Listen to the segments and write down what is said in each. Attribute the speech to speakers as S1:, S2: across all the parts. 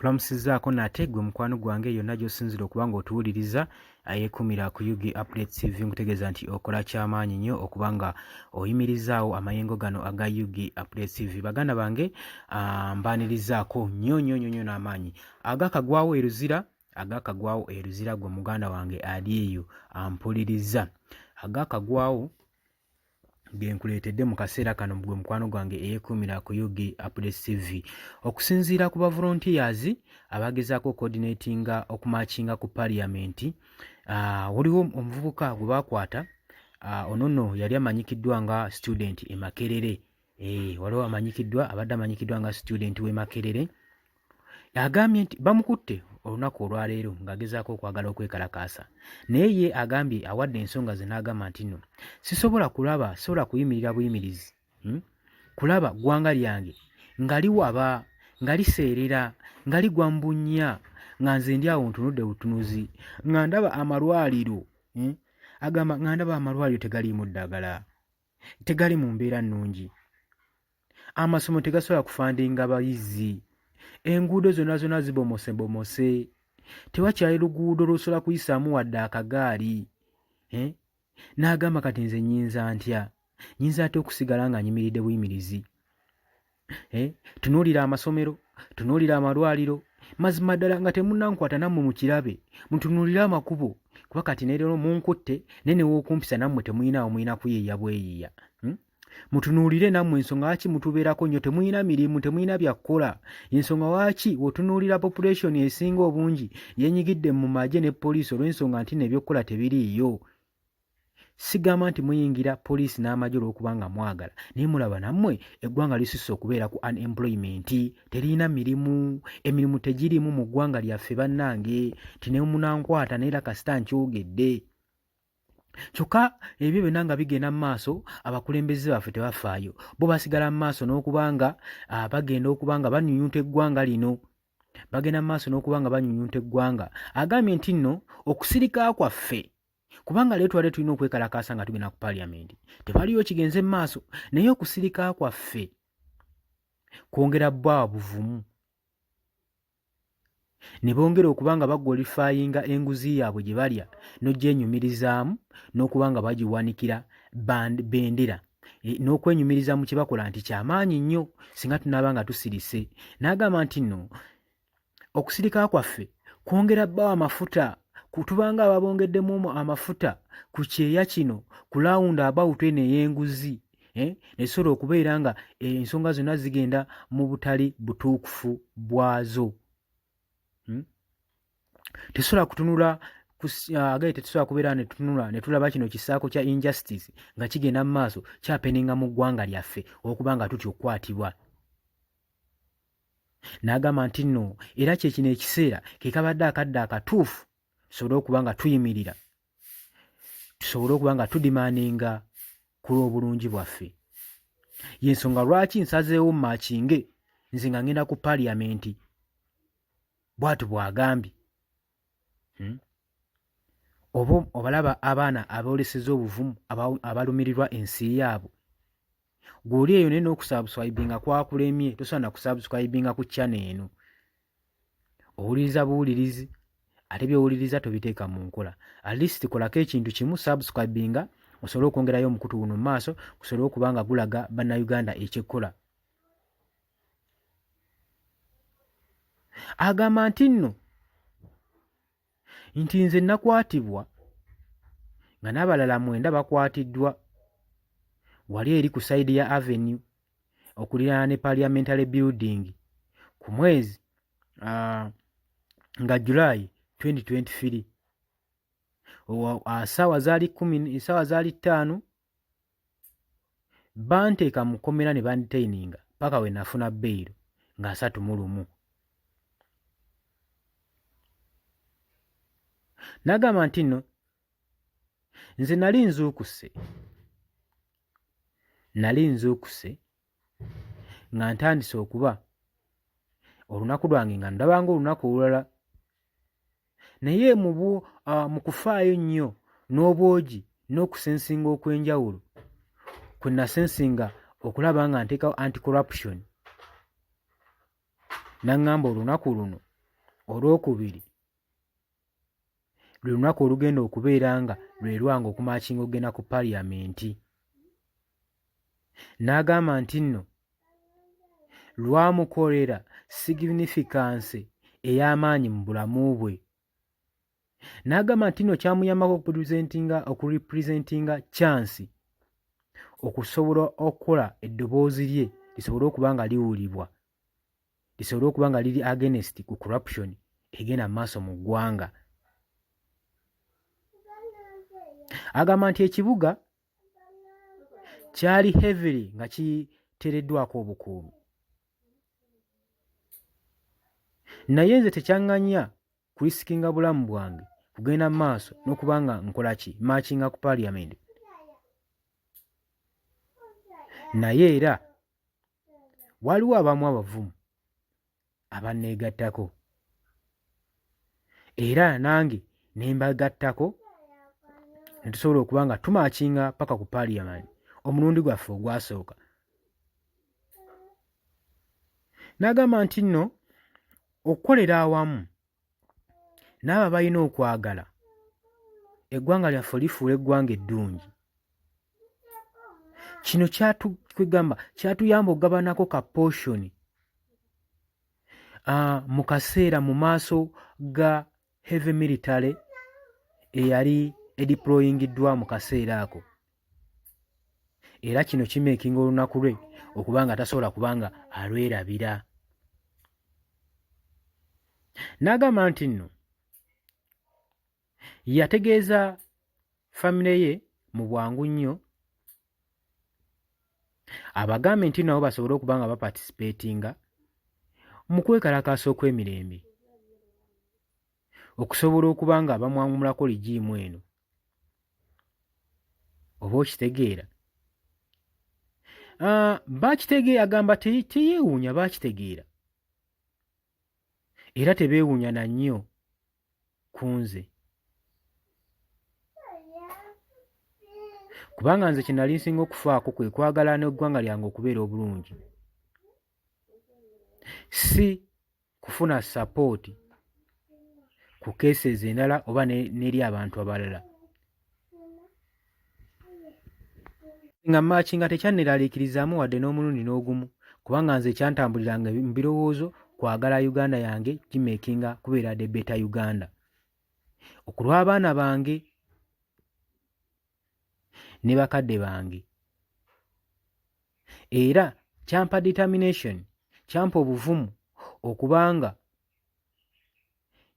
S1: Nkulamusizaako nate gwe mukwano gwange yonna gy'osinzira okuba ng'otuwuliriza ayeekumira ku UG Updates TV nkutegeeza nti okola ky'amaanyi nnyo okuba nga oyimirizaawo amayengo gano aga UG Updates TV. Baganda bange mbaanirizaako nnyo n'amaanyi. Agakagwawo eruzira gwe muganda wange ali eyo ampuliriza. Agakagwawo genkuleetedde mu kaseera kano gwe mukwano gwange eyeekumira ku UG Updates TV. Okusinziira ku ba volunteers abagezaako coordinatinga okumakinga ku parliament, waliwo omuvubuka gwe baakwata, ono nno yali amanyikiddwa nga student e Makerere. Waliwo abadde amanyikiddwa nga student w'e Makerere. Agambye nti bamukutte olunaku olwaleero ng'agezaako okwagala okwekalakaasa, naye ye agambye awadde ensonga ze n'agamba nti nno sisobola kuyimirira buyimirizi kulaba ggwanga lyange nga liwaba, nga liseerera, nga ligwa mu bunnya, nga nze ndi awo ntunudde butunuzi, nga ndaba amalwaliro. Agamba nga ndaba amalwaliro tegaliimu ddagala, tegali mu mbeera nnungi, amasomo tegasobola kufandinga bayizi, enguudo zonna zibomose, tewakyali luguudo lw'osobola kuyisaamu wadde akagaali. N'agamba kati nze nnyinza ntya okusigala nga nyimiridde buyimirizi? Tunuulira amasomero, tunuulira amalwaliro, mazima ddala nga temunnankwata nammwe mu kirabe, mutunuulire amakubo, kuba kati neero munkutte naye ne w'okumpisa nammwe temuyina kuyiiya bweyiiya. Mutunuulire nammwe ensonga lwaki mutubeerako nnyo, temuyina mirimu, temuyina byakukola. Ensonga lwaki otunuulira population esinga obungi yenyigidde mu magye ne poliisi olw'ensonga nti n'ebyokukola tebiriiyo. Sigamba nti muyingira poliisi n'amagye olw'okuba nga mwagala, naye mulaba nammwe eggwanga lisusse okubeera ku unemployment, terina mirimu, emirimu tegirimu mu ggwanga lyaffe bannange, ti ne munankwata neera kasita nkyogedde. Kyokka ebyo byonna nga bigenda mu maaso, abakulembeze baffe tebafaayo, bo basigala mu maaso n'okuba nga bagenda okuba nga banyunyunta eggwanga lino, bagenda mu maaso n'okuba nga banyunyunta eggwanga. Agambye nti nno okusirika kwaffe, kubanga leero twali tulina okwekalakaasa nga tugenda ku parliament, tewaliyo kigenze mu maaso, naye okusirika kwaffe kwongera bwa buvumu, ne bongera okuba nga bagolifayinga enguzi yaabwe gye balya n'ogyenyumirizaamu n'okuba nga bagiwanikira bendera, n'okwenyumiriza mu kye bakola nti kyamaanyi nnyo singa tunaaba nga tusirise. N'agamba nti nno okusirika kwaffe kwongera bbawo amafuta, kutubanga ababongeddemu amafuta ku kyeya kino ku lawundi about eno ey'enguzi, nesobola okubeera nga ensonga zonna zigenda mu butali butuukufu bwazo. Tesobola kutunula tetusobola kubeera ne tutunula ne tulaba kino kisaako kya injustice nga kigenda mu maaso kyapeninga mu ggwanga lyaffe okuba nga tutya okukwatibwa. N'agamba nti nno era kyekino ekiseera ke kabadde akadde akatuufu tusobole okuba nga tuyimirira, tusobole okuba nga tudimaaninga ku lw'obulungi bwaffe. Y'ensonga lwaki nsazeewo mmakinge nze nga ngenda ku parliament, bw'atyo bw'agambye. Oba obalaba abaana abooleseza obuvumu abalumirirwa ensi yaabwe, gw'oli eyo naye n'okusubscribinga kwakulemye, tosobola na kusubscribinga ku channel eno. Owuliriza buwulirizi ate by'owuliriza tobiteeka mu nkola. At least kolako ekintu kimu, subscribinga osobole okwongerayo omukutu guno mu maaso, gusobole okuba nga gulaga bannayuganda ekyekola. Agamba nti nno nti nze nakwatibwa nga n'abalala 9 bakwatiddwa wali eri ku sayidi ya Avenue okuliraana ne Parliamentary Building ku mwezi nga July 2023. Essaawa zaali 5 banteeka mu kkomera ne bandetaininga paka we nafuna bbeero nga 31. N'agamba nti nno nze nali nzuukuse nga ntandise okuba olunaku lwange nga ndabanga olunaku olulala, naye mu kufaayo nnyo n'obwogi n'okusensinga okw'enjawulo kwe nasensinga okulaba nga nteekawo anti-corruption, n'aŋŋamba olunaku luno olwokubiri lwe lunaku olugenda okubeera nga lwe lwange okumakinga okugenda ku paliyamenti. N'agamba nti nno lwamukolera significance ey'amaanyi mu bulamu bwe. N'agamba nti nno kyamuyambako okurepresentinga chance okusobola okukola eddoboozi lye lisobole okuba nga liwulibwa, lisobole okuba nga liri against ku corruption egenda mu maaso mu ggwanga. Agamba nti ekibuga kyali heavily nga kiteereddwako obukuumi, naye nze tekyaŋŋanya kurisikinga bulamu bwange kugenda mu maaso n'okuba nga nkola ki maakinga ku paliyamenti. Naye era waliwo abamu abavumu abanneegattako era nange ne mbagattako ne tusobola okuba nga tumaakinga paka ku paliyamenti omulundi gwaffe ogwasooka. N'agamba nti nno okukolera awamu n'abo balina okwagala eggwanga lyaffe lifuula eggwanga eddungi. Kino kyatuyamba okugabanako ka portion mu kaseera mu maaso ga heavy military eyali edeployingiddwa mu kaseera ako, era kino kimeekinga olunaku lwe okuba nga tasobola kuba nga alwerabira. N'agamba nti nno yategeeza famire ye mu bwangu nnyo abagambe nti nabo basobole okuba nga baparticipatinga mu kwekalakaasa okw'emirembe okusobola okuba nga bamwamulako ligiimu eno. Oba okitegeera? Baakitegeera, agamba teyeewuunya baakitegeera era tebeewuunya na nnyo ku nze, kubanga nze kye nali nsinga okufaako kwe kwagala n'eggwanga lyange okubeera obulungi, si kufuna sapooti ku cases endala oba n'eri abantu abalala. Nga maakinga tekyanneraliikirizaamu wadde n'omulundi n'ogumu, kubanga nze ekyantambuliranga mu birowoozo kwagala Uganda yange gimeekinga kubeera de better Uganda okulw'abaana bange ne bakadde bange, era kyampa determination, kyampa obuvumu okubanga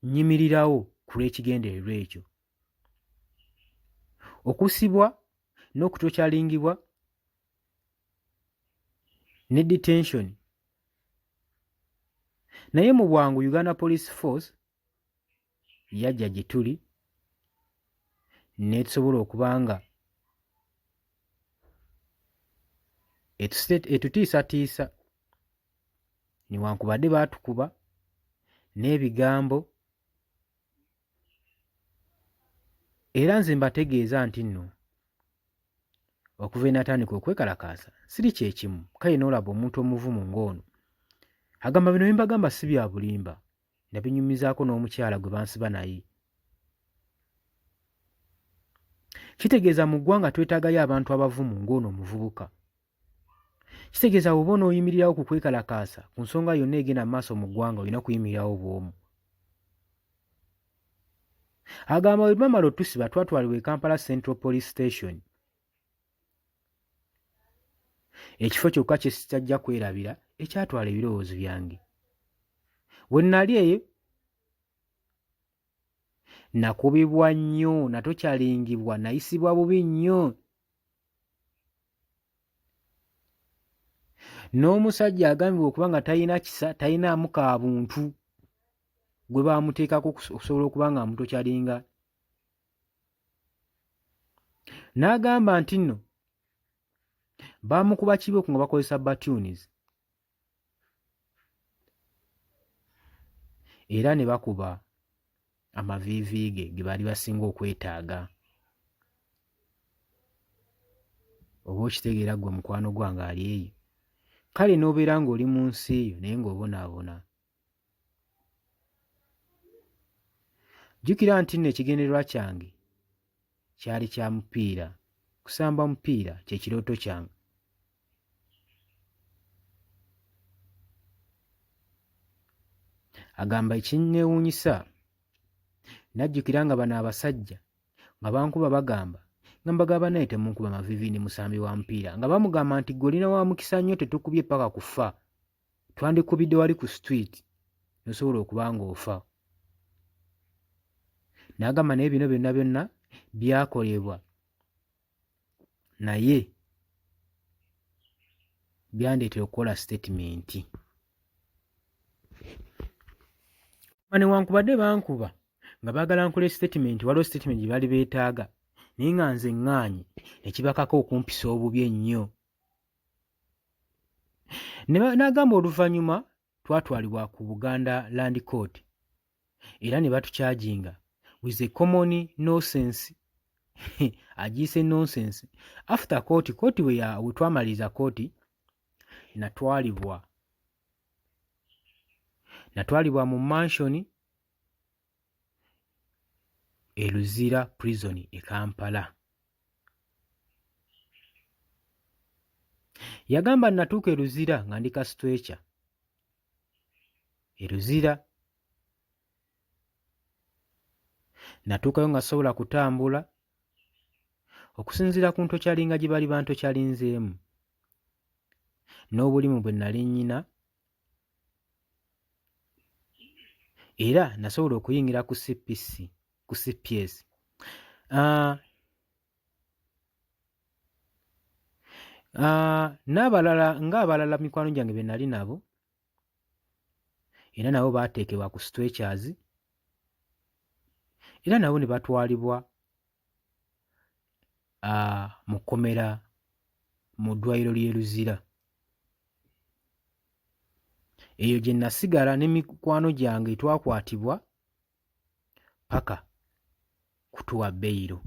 S1: nnyimirirawo ku lw'ekigendererwa ekyo. Okusibwa n'okutokyalingibwa ne detention, naye mu bwangu Uganda Police Force yajja gye tuli netusobola okuba nga etutiisatiisa, newankubadde baatukuba n'ebigambo, era nze mbategeeza nti nno okuva enatandika okwekalakaasa siri kyekimu. Kale n'olaba omuntu omuvumu ng'ono agamba bino bye mbagamba si bya bulimba, nabinyumizaako n'omukyala gwe bansiba naye. Kitegeeza mu ggwanga twetaagayo abantu abavumu ng'ono omuvubuka. Kitegeeza bw'oba onooyimirirawo ku kwekalakaasa ku nsonga yonna egenda mu maaso mu ggwanga olina kuyimirirawo bw'omu. Agamba bwe bamala otusiba twatwalibwa e Kampala Central Police Station, ekifo kyokka kye sitajja kwerabira ekyatwala ebirowoozo byange. We nnali eyo nakubibwa nnyo, natokyalingibwa, nayisibwa bubi nnyo. N'omusajja agambibwa okuba nga talina kisa, talinaamu ka buntu gwe baamuteekako okusobola okuba nga amutokyalinga. N'agamba nti nno baamukuba kibooko nga bakozesa batunes era ne bakuba amaviivi ge baali basinga okwetaaga. Oba okitegeera ggwe mukwano gwange ali eyo, kale n'obeera ng'oli mu nsi eyo naye ng'obonaabona. jjukira nti nno ekigendererwa kyange kyali kya mupiira, kusamba mupiira kye kirooto kyange. Agamba ekinneewuunyisa, najjukira nga bano abasajja nga bankuba bagamba nga mbagamba naye temunkuba mavivi ne musambi wa mupiira, nga bamugamba nti ggwe olina wa mukisa nnyo tetukubye paka kufa, twandikubidde wali ku street nosobola okuba ng'ofa. N'agamba naye bino byonna byonna byakolebwa naye byandeetera okukola statement. Newankubadde bankuba nga baagala nkole statement, waliwo statement gye baali beetaaga naye nga nze ŋŋaanye ne kibakako okumpisa obubi ennyo. N'agamba oluvannyuma twatwalibwa ku Buganda Land Court era ne batukyajinga with a common nonsense agiise nonsense. After court we twamaliriza kooti natwalibwa mu mansion e Luzira prison e Kampala. Yagamba natuuka e Luzira nga ndi ka stretcher e Luzira, natuukayo nga sobola kutambula okusinziira ku ntokyalinga gye bali bantokyalinzeemu n'obulimu bwe nali nnyina, era nasobola okuyingira ku CPS. N'abalala ng'abalala mikwano gyange be nali nabo era nabo baateekebwa ku stretchers era nabo ne batwalibwa mu kkomera mu ddwaliro ly'e Luzira. Eyo gye nasigala ne mikwano gyange twakwatibwa paka kutuwa beyiro.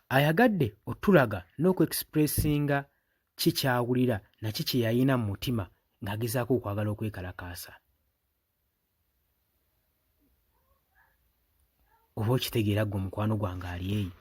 S1: Ayagadde otulaga n'okuexpressinga ki ky'awulira na ki kye yalina mu mutima ng'agezaako okwagala okwekalakaasa. Oba okitegeera ggwe mukwano gwange ali eyo.